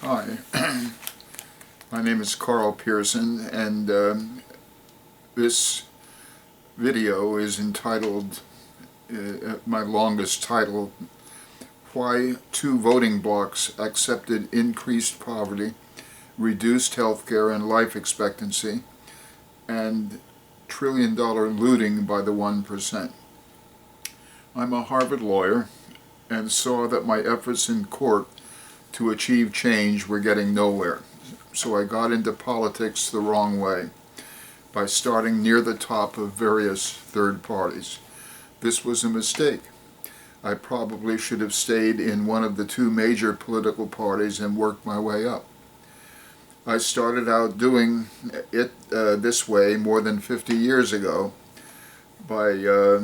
Hi, my name is Carl Pearson, and this video is entitled, my longest title, Why Two Voting Blocs Accepted Increased Poverty, Reduced Healthcare and Life Expectancy, and trillion-dollar looting by the 1%. I'm a Harvard lawyer and saw that my efforts in court to achieve change were getting nowhere. So I got into politics the wrong way, by starting near the top of various third parties. This was a mistake. I probably should have stayed in one of the two major political parties and worked my way up. I started out doing it this way more than 50 years ago by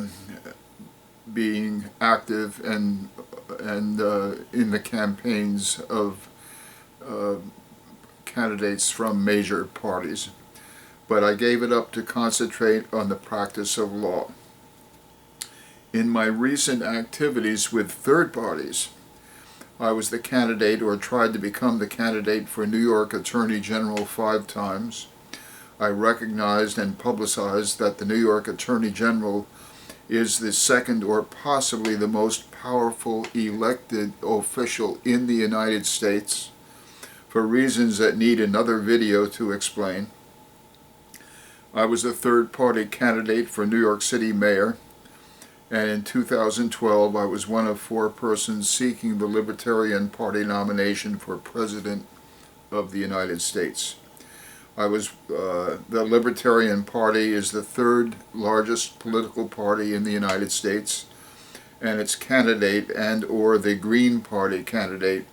being active and in the campaigns of candidates from major parties. But I gave it up to concentrate on the practice of law. In my recent activities with third parties, I was the candidate, or tried to become the candidate, for New York Attorney General 5 times. I recognized and publicized that the New York Attorney General is the second or possibly the most powerful elected official in the United States, for reasons that need another video to explain. I was a third-party candidate for New York City mayor, and in 2012 I was one of 4 persons seeking the Libertarian Party nomination for President of the United States. The Libertarian Party is the 3rd largest political party in the United States, and its candidate and/or the Green Party candidate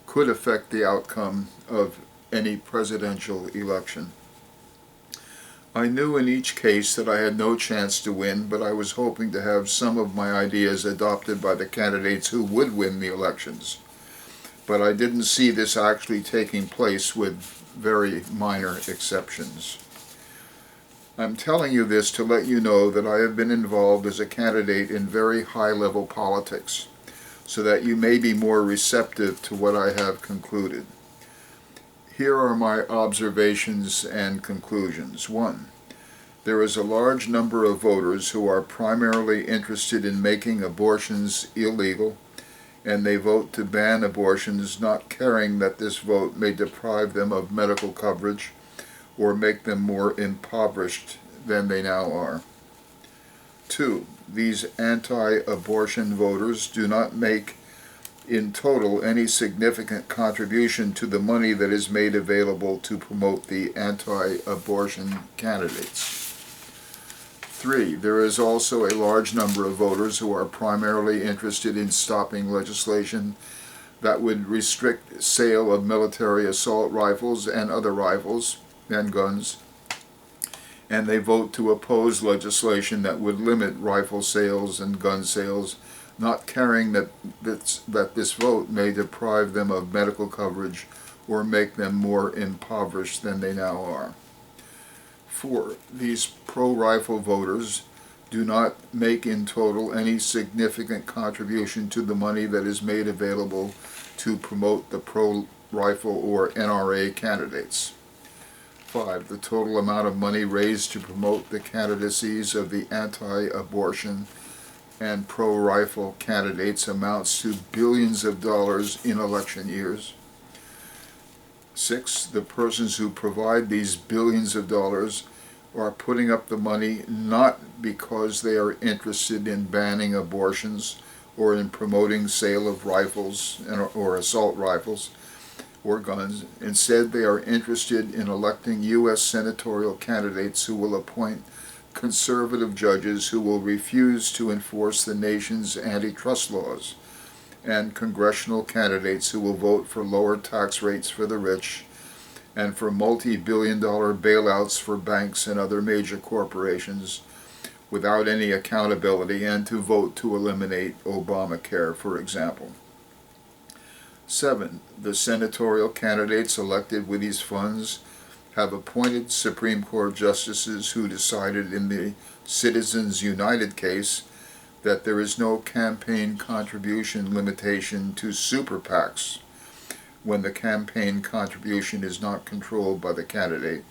could affect the outcome of any presidential election. I knew in each case that I had no chance to win, but I was hoping to have some of my ideas adopted by the candidates who would win the elections. But I didn't see this actually taking place, with very minor exceptions. I'm telling you this to let you know that I have been involved as a candidate in very high-level politics, so that you may be more receptive to what I have concluded. Here are my observations and conclusions. 1. There is a large number of voters who are primarily interested in making abortions illegal, and they vote to ban abortions, not caring that this vote may deprive them of medical coverage or make them more impoverished than they now are. 2. These anti-abortion voters do not make in total any significant contribution to the money that is made available to promote the anti-abortion candidates. 3. There is also a large number of voters who are primarily interested in stopping legislation that would restrict sale of military assault rifles and other rifles and guns, and they vote to oppose legislation that would limit rifle sales and gun sales, not caring that this vote may deprive them of medical coverage or make them more impoverished than they now are. 4. These pro-rifle voters do not make in total any significant contribution to the money that is made available to promote the pro-rifle or NRA candidates. 5. The total amount of money raised to promote the candidacies of the anti-abortion and pro-rifle candidates amounts to billions of dollars in election years. 6. The persons who provide these billions of dollars are putting up the money not because they are interested in banning abortions or in promoting sale of rifles or assault rifles or guns. Instead, they are interested in electing U.S. senatorial candidates who will appoint conservative judges who will refuse to enforce the nation's antitrust laws, and congressional candidates who will vote for lower tax rates for the rich and for multi-billion-dollar bailouts for banks and other major corporations without any accountability, and to vote to eliminate Obamacare, for example. 7. The senatorial candidates elected with these funds have appointed Supreme Court justices who decided in the Citizens United case that there is no campaign contribution limitation to super PACs, when the campaign contribution is not controlled by the candidate,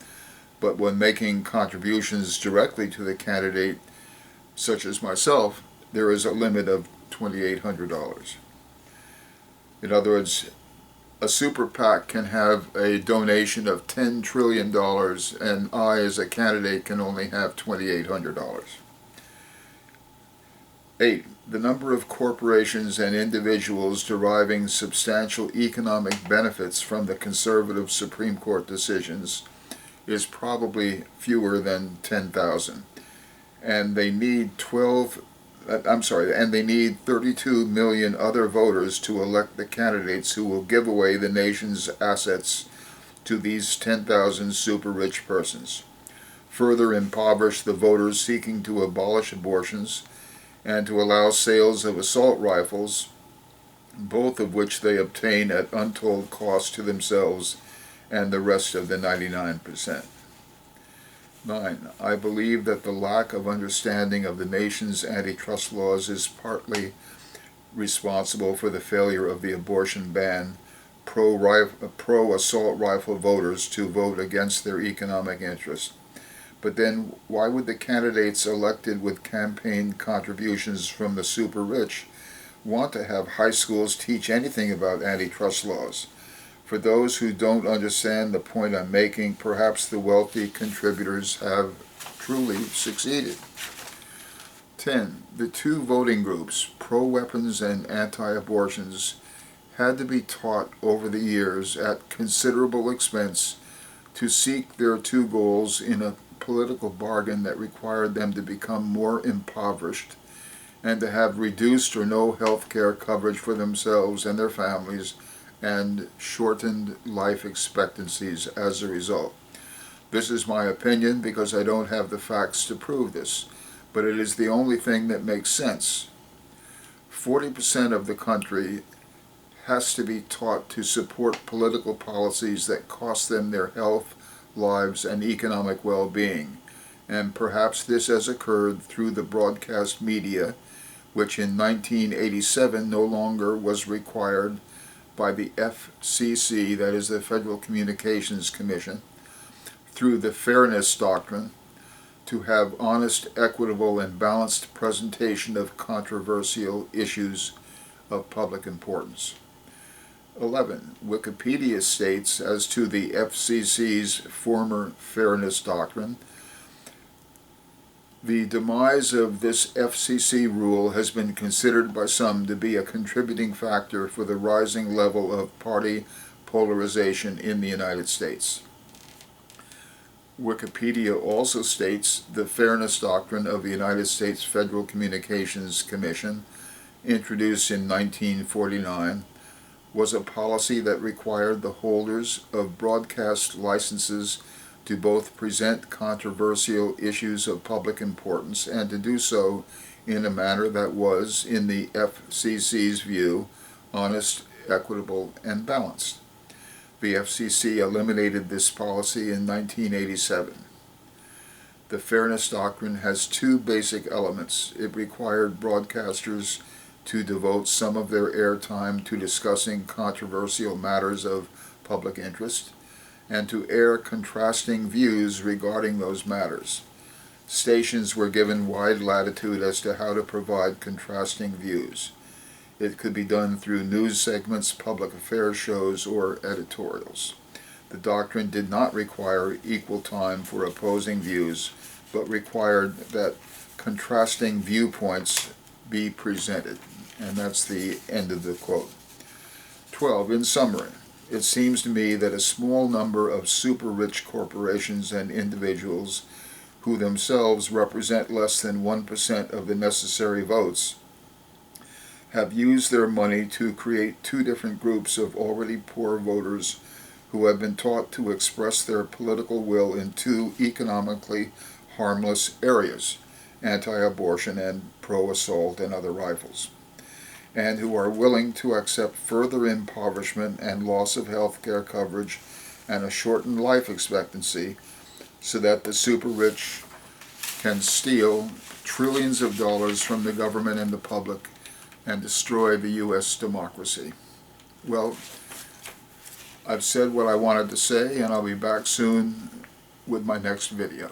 but when making contributions directly to the candidate, such as myself, there is a limit of $2,800. In other words, a super PAC can have a donation of $10 trillion and I as a candidate can only have $2,800. 8. The number of corporations and individuals deriving substantial economic benefits from the conservative Supreme Court decisions is probably fewer than 10,000. And they need 32 million other voters to elect the candidates who will give away the nation's assets to these 10,000 super-rich persons, further impoverish the voters seeking to abolish abortions, and to allow sales of assault rifles, both of which they obtain at untold cost to themselves and the rest of the 99%. 9. I believe that the lack of understanding of the nation's antitrust laws is partly responsible for the failure of the abortion ban pro-assault rifle voters to vote against their economic interest. But then why would the candidates elected with campaign contributions from the super rich want to have high schools teach anything about antitrust laws? For those who don't understand the point I'm making, perhaps the wealthy contributors have truly succeeded. 10. The two voting groups, pro-weapons and anti-abortions, had to be taught over the years at considerable expense to seek their two goals in a political bargain that required them to become more impoverished and to have reduced or no health care coverage for themselves and their families and shortened life expectancies as a result. This is my opinion because I don't have the facts to prove this, but it is the only thing that makes sense. 40% of the country has to be taught to support political policies that cost them their health, lives, and economic well-being, and perhaps this has occurred through the broadcast media, which in 1987 no longer was required by the FCC, that is the Federal Communications Commission, through the Fairness Doctrine, to have honest, equitable, and balanced presentation of controversial issues of public importance. 11. Wikipedia states, as to the FCC's former Fairness Doctrine, the demise of this FCC rule has been considered by some to be a contributing factor for the rising level of party polarization in the United States. Wikipedia also states the Fairness Doctrine of the United States Federal Communications Commission, introduced in 1949, was a policy that required the holders of broadcast licenses to both present controversial issues of public importance and to do so in a manner that was, in the FCC's view, honest, equitable, and balanced. The FCC eliminated this policy in 1987. The Fairness Doctrine has two basic elements. It required broadcasters to devote some of their airtime to discussing controversial matters of public interest, and to air contrasting views regarding those matters. Stations were given wide latitude as to how to provide contrasting views. It could be done through news segments, public affairs shows, or editorials. The doctrine did not require equal time for opposing views, but required that contrasting viewpoints be presented. And that's the end of the quote. 12. In summary, it seems to me that a small number of super-rich corporations and individuals who themselves represent less than 1% of the necessary votes have used their money to create two different groups of already poor voters who have been taught to express their political will in two economically harmless areas, anti-abortion and pro-assault and other rifles, and who are willing to accept further impoverishment and loss of health care coverage and a shortened life expectancy so that the super-rich can steal trillions of dollars from the government and the public and destroy the U.S. democracy. Well, I've said what I wanted to say, and I'll be back soon with my next video.